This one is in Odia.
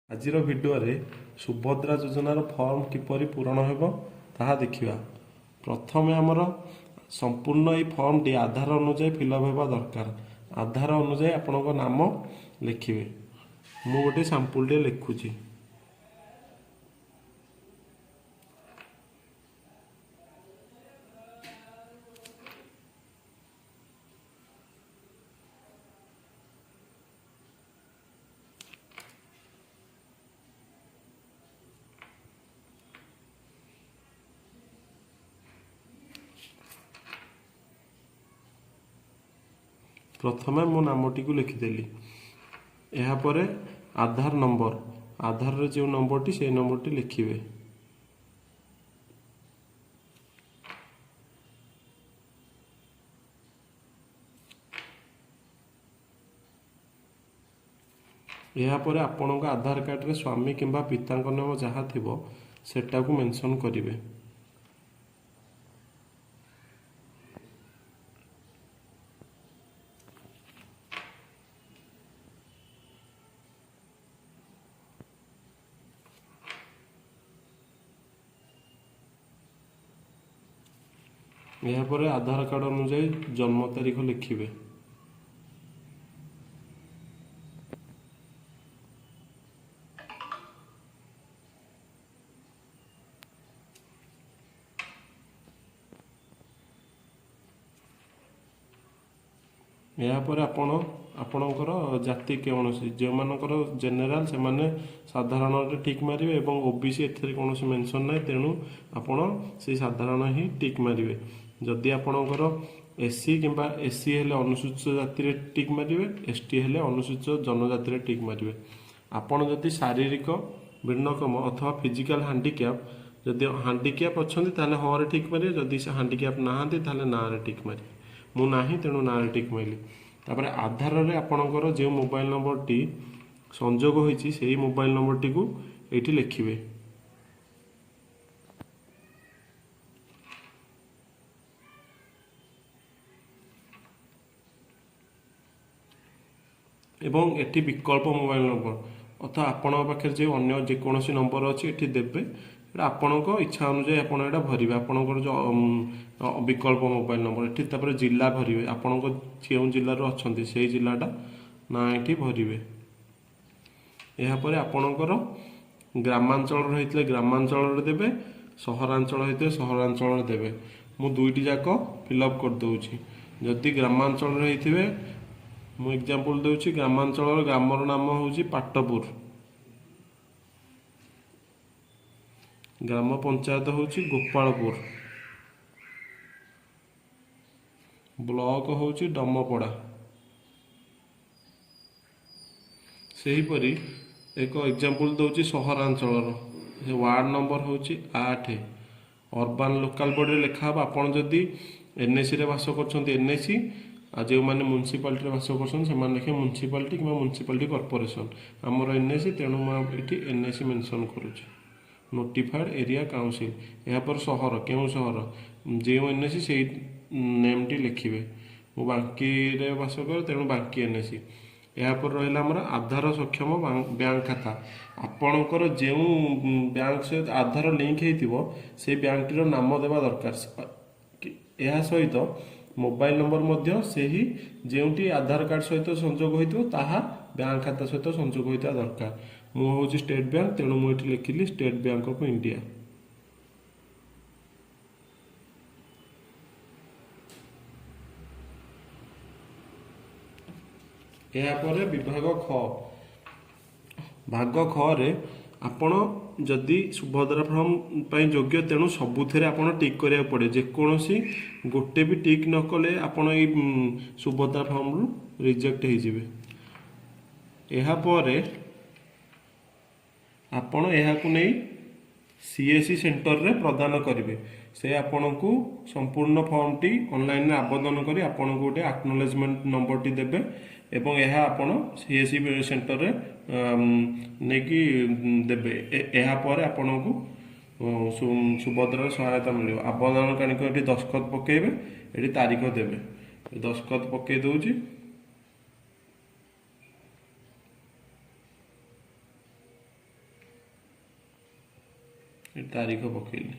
ଆଜିର ଭିଡ଼ିଓରେ ସୁଭଦ୍ରା ଯୋଜନାର ଫର୍ମ କିପରି ପୂରଣ ହେବ ତାହା ଦେଖିବା। ପ୍ରଥମେ ଆମର ସମ୍ପୂର୍ଣ୍ଣ ଏହି ଫର୍ମଟି ଆଧାର ଅନୁଯାୟୀ ଫିଲ୍ଅପ୍ ହେବା ଦରକାର। ଆଧାର ଅନୁଯାୟୀ ଆପଣଙ୍କ ନାମ ଲେଖିବେ। ମୁଁ ଗୋଟେ ସାମ୍ପୁଲଟେ ଲେଖୁଛି। ପ୍ରଥମେ ମୋ ନାମଟିକୁ ଲେଖିଦେଲି। ଏହାପରେ ଆଧାର ନମ୍ବର, ଆଧାରରେ ଯେଉଁ ନମ୍ବରଟି ସେହି ନମ୍ବରଟି ଲେଖିବେ। ଏହାପରେ ଆପଣଙ୍କ ଆଧାର କାର୍ଡ଼ରେ ସ୍ୱାମୀ କିମ୍ବା ପିତାଙ୍କ ନାମ ଯାହା ଥିବ ସେଟାକୁ ମେନସନ୍ କରିବେ। ଏହାପରେ ଆଧାର କାର୍ଡ଼ ଅନୁଯାୟୀ ଜନ୍ମ ତାରିଖ ଲେଖିବେ। ଏହାପରେ ଆପଣଙ୍କର ଜାତି କୌଣସି, ଯେଉଁମାନଙ୍କର ଜେନେରାଲ ସେମାନେ ସାଧାରଣରେ ଟିକ୍ ମାରିବେ ଏବଂ ଓବିସି ଏଥିରେ କୌଣସି ମେନସନ୍ ନାହିଁ, ତେଣୁ ଆପଣ ସେଇ ସାଧାରଣ ହିଁ ଟିକ୍ ମାରିବେ। ଯଦି ଆପଣଙ୍କର ଏସସି କିମ୍ବା ଏସସି ହେଲେ ଅନୁସୂଚିତ ଜାତିରେ ଟିକ୍ ମାରିବେ, ଏସଟି ହେଲେ ଅନୁସୂଚିତ ଜନଜାତିରେ ଟିକ୍ ମାରିବେ। ଆପଣ ଯଦି ଶାରୀରିକ ଭିନ୍ନକ୍ଷମ ଅଥବା ଫିଜିକାଲ ହାଣ୍ଡିକ୍ୟାପ୍, ଯଦି ହାଣ୍ଡିକ୍ୟାପ୍ ଅଛନ୍ତି ତାହେଲେ ହଁରେ ଟିକ୍ ମାରିବେ, ଯଦି ସେ ହାଣ୍ଡିକ୍ୟାପ୍ ନାହାନ୍ତି ତାହେଲେ ନାଁରେ ଟିକ୍ ମାରିବେ। ମୁଁ ନାହିଁ ତେଣୁ ନାଁରେ ଟିକ୍ ମାରିଲି। ତାପରେ ଆଧାରରେ ଆପଣଙ୍କର ଯେଉଁ ମୋବାଇଲ ନମ୍ବରଟି ସଂଯୋଗ ହୋଇଛି ସେହି ମୋବାଇଲ ନମ୍ବରଟିକୁ ଏଇଠି ଲେଖିବେ। ଏବଂ ଏଠି ବିକଳ୍ପ ମୋବାଇଲ ନମ୍ବର ଅର୍ଥାৎ ଆପଣଙ୍କ ପାଖରେ ଯେଉଁ ଅନ୍ୟ ଯେକୌଣସି ନମ୍ବର ଅଛି ଏଠି ଦେବେ। ଏଇଟା ଆପଣଙ୍କ ଇଚ୍ଛା ଅନୁଯାୟୀ ଆପଣ ଏଇଟା ଭରିବେ। ଆପଣଙ୍କର ଯେଉଁ ବିକଳ୍ପ ମୋବାଇଲ ନମ୍ବର ଏଠି ତାପରେ ଜିଲ୍ଲା ଭରିବେ। ଆପଣଙ୍କ ଯେଉଁ ଜିଲ୍ଲାରୁ ଅଛନ୍ତି ସେଇ ଜିଲ୍ଲାଟା ନା ଏଠି ଭରିବେ। ଏହାପରେ ଆପଣଙ୍କର ଗ୍ରାମାଞ୍ଚଳରେ ହେଇଥିଲେ ଗ୍ରାମାଞ୍ଚଳରେ ଦେବେ, ସହରାଞ୍ଚଳ ହେଇଥିଲେ ସହରାଞ୍ଚଳରେ ଦେବେ। ମୁଁ ଦୁଇଟି ଯାକ ଫିଲ୍ଅପ୍ କରିଦେଉଛି। ଯଦି ଗ୍ରାମାଞ୍ଚଳରେ ହେଇଥିବେ, ମୁଁ ଏକ୍ଜାମ୍ପଲ୍ ଦେଉଛି, ଗ୍ରାମାଞ୍ଚଳର ଗ୍ରାମର ନାମ ହେଉଛି ପାଟପୁର, ଗ୍ରାମ ପଞ୍ଚାୟତ ହେଉଛି ଗୋପାଳପୁର, ବ୍ଲକ ହେଉଛି ଡମପଡ଼ା। ସେହିପରି ଏକ ଏକ୍ଜାମ୍ପଲ୍ ଦେଉଛି ସହରାଞ୍ଚଳର, ୱାର୍ଡ଼ ନମ୍ବର ହେଉଛି 8। ଅର୍ବାନ ଲୋକାଲ ବଡ଼ିରେ ଲେଖା ହେବ। ଆପଣ ଯଦି ଏନ୍ଏସିରେ ବାସ କରୁଛନ୍ତି ଏନ୍ଏସି, ଆଉ ଯେଉଁମାନେ ମ୍ୟୁନିସିପାଲିଟିରେ ବାସ କରୁଛନ୍ତି ସେମାନେ ଲେଖିବେ ମ୍ୟୁନିସିପାଲିଟି କିମ୍ବା ମ୍ୟୁନିସିପାଲିଟି କର୍ପୋରେସନ୍। ଆମର ଏନ୍ଏସି, ତେଣୁ ମୁଁ ଏଠି ଏନ୍ଏସି ମେନସନ୍ କରୁଛି। Notified area council. ଏହାପରେ ସହର, କେଉଁ ସହର, ଯେଉଁ ଏନ୍ଏସି ସେଇ ନେମ୍ଟି ଲେଖିବେ। ମୁଁ ବାଙ୍କିରେ ବାସ କରେ ତେଣୁ ବାଙ୍କି ଏନ୍ଏସି। ଏହାପରେ ରହିଲା ଆମର ଆଧାର ସକ୍ଷମ ବ୍ୟାଙ୍କ ଖାତା। ଆପଣଙ୍କର ଯେଉଁ ବ୍ୟାଙ୍କ ସହିତ ଆଧାର ଲିଙ୍କ ହେଇଥିବ ସେଇ ବ୍ୟାଙ୍କଟିର ନାମ ଦେବା ଦରକାର। ଏହା ସହିତ ମୋବାଇଲ ନମ୍ବର ମଧ୍ୟ ସେହି ଯେଉଁଠି ଆଧାର କାର୍ଡ଼ ସହିତ ସଂଯୋଗ ହୋଇଥିବ ତାହା ବ୍ୟାଙ୍କ ଖାତା ସହିତ ସଂଯୋଗ ହୋଇଥିବା ଦରକାର। ମୁଁ ହେଉଛି ଷ୍ଟେଟ୍ ବ୍ୟାଙ୍କ, ତେଣୁ ମୁଁ ଏଠି ଲେଖିଲି ଷ୍ଟେଟ୍ ବ୍ୟାଙ୍କ ଅଫ୍ ଇଣ୍ଡିଆ। ଏହାପରେ ବିଭାଗ ଖ, ଭାଗ ଖରେ ଆପଣ ଯଦି ସୁଭଦ୍ରା ଫର୍ମ ପାଇଁ ଯୋଗ୍ୟ, ତେଣୁ ସବୁଥିରେ ଆପଣ ଟିକ୍ କରିବାକୁ ପଡ଼େ। ଯେକୌଣସି ଗୋଟେ ବି ଟିକ୍ ନ କଲେ ଆପଣ ଏଇ ସୁଭଦ୍ରା ଫର୍ମରୁ ରିଜେକ୍ଟ ହେଇଯିବେ। ଏହାପରେ ଆପଣ ଏହାକୁ ନେଇ ସିଏସି ସେଣ୍ଟରରେ ପ୍ରଦାନ କରିବେ। ସେ ଆପଣଙ୍କୁ ସମ୍ପୂର୍ଣ୍ଣ ଫର୍ମଟି ଅନଲାଇନରେ ଆବେଦନ କରି ଆପଣଙ୍କୁ ଗୋଟେ ଆକ୍ନୋଲେଜମେଣ୍ଟ ନମ୍ବରଟି ଦେବେ ଏବଂ ଏହା ଆପଣ ସିଏସି ସେଣ୍ଟରରେ ନେଇକି ଦେବେ। ଏହାପରେ ଆପଣଙ୍କୁ ସୁଭଦ୍ରାର ସହାୟତା ମିଳିବ। ଆବେଦନକାରୀଙ୍କ ଏଠି ଦସ୍ତଖତ ପକାଇବେ, ଏଠି ତାରିଖ ଦେବେ। ଦସ୍ତଖତ ପକାଇ ଦେଉଛି। ଏ ତାରିଖ ପକେଇଲି।